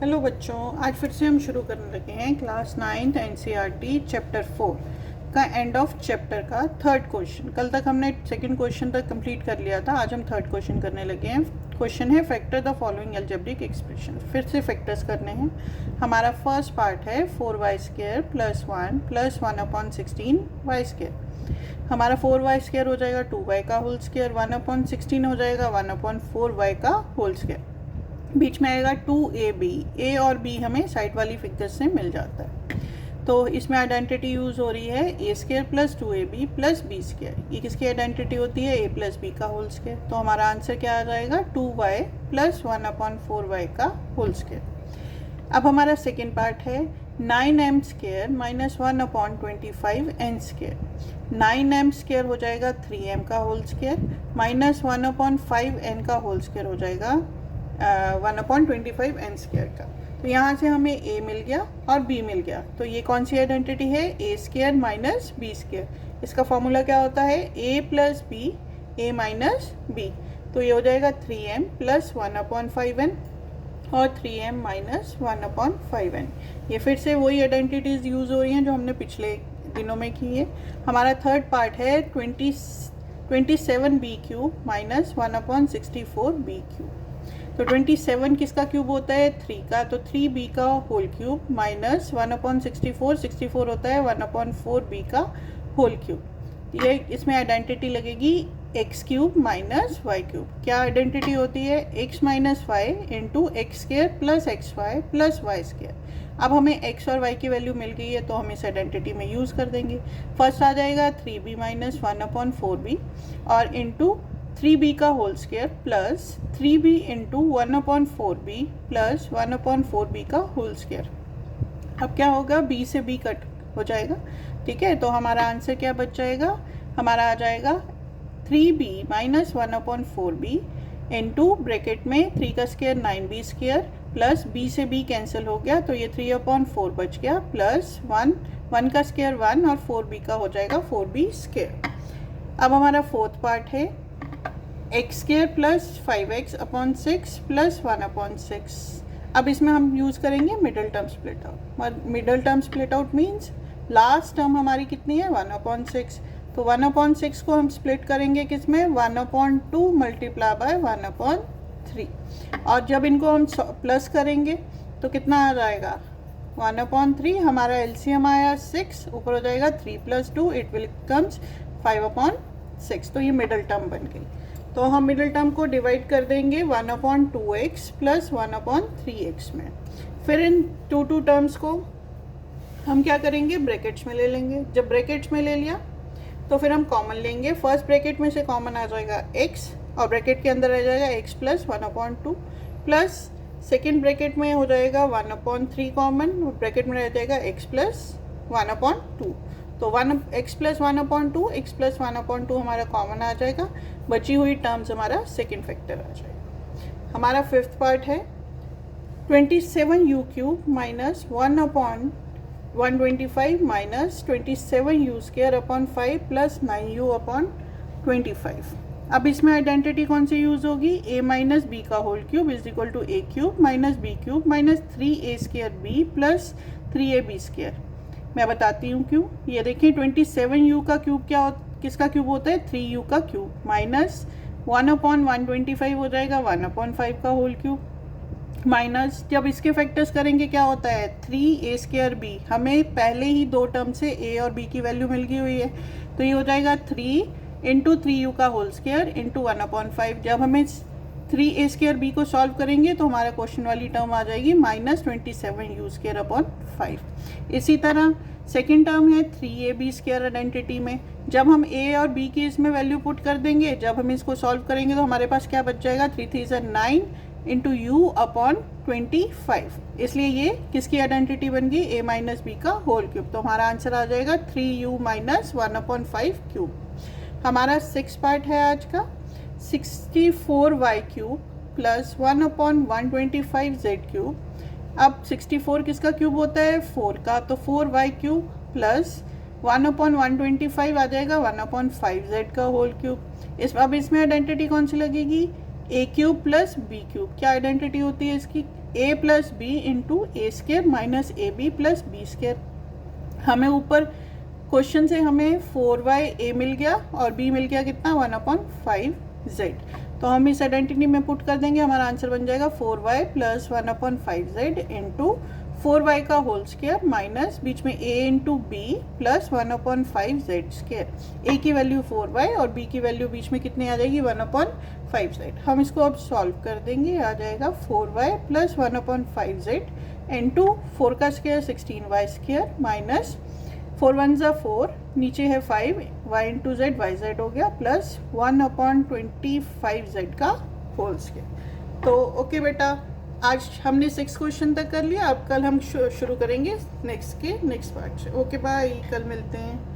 Hello बच्चों, आज फिर से हम शुरू करने लगे हैं क्लास 9th एनसीईआरटी चैप्टर 4 का एंड ऑफ चैप्टर का थर्ड क्वेश्चन। कल तक हमने सेकंड क्वेश्चन तक कंप्लीट कर लिया था, आज हम थर्ड क्वेश्चन करने लगे हैं। क्वेश्चन है factor the following algebraic expression. फिर से फैक्टर्स करने हैं। हमारा फर्स्ट पार्ट है 4y² + 1 + 1/16y²। हमारा 4y² हो जाएगा 2y का होल स्क्वायर, 1/16 हो जाएगा 1/4y का होल स्क्वायर। बीच में आएगा 2ab, a और b हमें साइड वाली फिगर से मिल जाता है। तो इसमें आइडेंटिटी यूज़ हो रही है a² + 2ab + b²। ये किसकी आइडेंटिटी होती है? a + b का होल स्क्वायर। तो हमारा आंसर क्या आ जाएगा? 2y + 1/4y का होल स्क्वायर। अब हमारा सेकेंड पार्ट है 9m² - 1/25n²। 9m² हो जाएगा 3m का होल स्क्वायर, -1/5n का होल स्क्वायर हो जाएगा 1/25n² का। तो यहाँ से हमें a मिल गया और b मिल गया। तो ये कौन सी आइडेंटिटी है? a² - b²। इसका फॉर्मूला क्या होता है? a + b, a - b। तो ये हो जाएगा 3m + 1/5n और 3m - 1/5n। ये फिर से वही आइडेंटिटीज़ यूज़ हो रही हैं जो हमने पिछले दिनों में की है। हमारा थर्ड पार्ट है 27b³ - 1/64b³। तो 27 किसका क्यूब होता है? 3 का, तो 3b का होल क्यूब माइनस 1/64, 64 होता है 1/4b का होल क्यूब। ये इसमें आइडेंटिटी लगेगी x³ - y³। क्या आइडेंटिटी होती है? x - y × x² + xy + y²। अब हमें x और y की वैल्यू मिल गई है तो हम इस आइडेंटिटी में यूज़ कर देंगे। फर्स्ट आ जाएगा 3b - 1/4b और इंटू 3b का whole square plus 3b × 1/4b + 1/4b का होल स्क्वायर। अब क्या होगा? b से b कट हो जाएगा, ठीक है। तो हमारा आंसर क्या बच जाएगा? हमारा आ जाएगा 3b - 1/4b इंटू ब्रैकेट में 3 का स्क्वायर 9b² प्लस b से b कैंसिल हो गया तो ये 3/4 बच गया प्लस 1 का स्क्वायर 1 और 4b का हो जाएगा 4b²। अब हमारा फोर्थ पार्ट है x² + 5x/6 + 1/6। अब इसमें हम यूज़ करेंगे middle term split out. Middle term split out means last term हमारी कितनी है? 1/6। तो 1/6 को हम स्प्लिट करेंगे किस में? 1/2 × 1/3। और जब इनको हम प्लस करेंगे तो कितना आ जाएगा? 1/3। हमारा एलसीएम आया 6, ऊपर हो जाएगा 3 + 2, इट विल कम्स 5/6। तो ये मिडल टर्म बन गई। तो हम मिडल टर्म को डिवाइड कर देंगे 1/2x + 1/3x में। फिर इन टू टर्म्स को हम क्या करेंगे? ब्रैकेट्स में ले लेंगे। जब ब्रैकेट्स में ले लिया तो फिर हम कॉमन लेंगे। फर्स्ट ब्रैकेट में से कॉमन आ जाएगा x और ब्रैकेट के अंदर रह जाएगा x + 1/2 प्लस सेकेंड ब्रैकेट में हो जाएगा 1/3 कॉमन, ब्रैकेट में रह जाएगा x + 1/2। तो x + 1/2, x + 1/2 हमारा कॉमन आ जाएगा। बची हुई टर्म्स हमारा सेकेंड फैक्टर आ जाएगा। हमारा फिफ्थ पार्ट है 27u³ - 1/125 - 27u² + 9u/25। अब इसमें आइडेंटिटी कौन सी यूज़ होगी? a - b का whole cube = a³ - b³ - 3a²b + 3ab²। मैं बताती हूँ क्यों। ये देखिए 27u का क्यूब किसका क्यूब होता है? 3u का क्यूब माइनस 1/125 हो जाएगा 1/5 का होल क्यूब माइनस जब इसके फैक्टर्स करेंगे क्या होता है? 3a²b। हमें पहले ही दो टर्म से a और b की वैल्यू मिल गई हुई है तो ये हो जाएगा 3 × 3u का होल स्क्वायर इंटू 1/5। जब हमें 3a²b को सॉल्व करेंगे तो हमारा क्वेश्चन वाली टर्म आ जाएगी -27u²/5। इसी तरह सेकेंड टर्म है 3ab² आइडेंटिटी में। जब हम a और b की इसमें वैल्यू पुट कर देंगे, जब हम इसको सॉल्व करेंगे तो हमारे पास क्या बच जाएगा? 3 3 9 × u/25। इसलिए ये किसकी आइडेंटिटी बन गई? a - b का होल क्यूब। तो हमारा आंसर आ जाएगा 3u - 1/5 हमारा सिक्स पार्ट है आज का 64y³ + 1/125z³। अब 64 किसका क्यूब होता है? 4 का, तो 4y³ + 1/125 आ जाएगा 1/5z का होल क्यूब। अब इसमें आइडेंटिटी कौन सी लगेगी? a³ + b³। क्या आइडेंटिटी होती है इसकी? A plus B into A square minus A B plus B square. हमें ऊपर क्वेश्चन से हमें 4y a मिल गया और b मिल गया कितना 1/5z। तो हम इस आइडेंटिटी में पुट कर देंगे, हमारा आंसर बन जाएगा 4y plus 1/5z into 4y का होल स्केयर माइनस बीच में a into B plus 1/5z square. a की वैल्यू 4y और b की वैल्यू बीच में कितनी आ जाएगी 1/5z। हम इसको अब सॉल्व कर देंगे, आ जाएगा 4y प्लस 1/5z इंटू 4 का स्केयर 16y स्केयर माइनस 4 1 ज़ा 4, नीचे है 5, y into Z Y Z हो गया प्लस 1/25z का होल स्केयर। तो ओके बेटा, आज हमने 6 क्वेश्चन तक कर लिया। अब कल हम शुरू करेंगे नेक्स्ट पार्ट से। ओके बाय, कल मिलते हैं।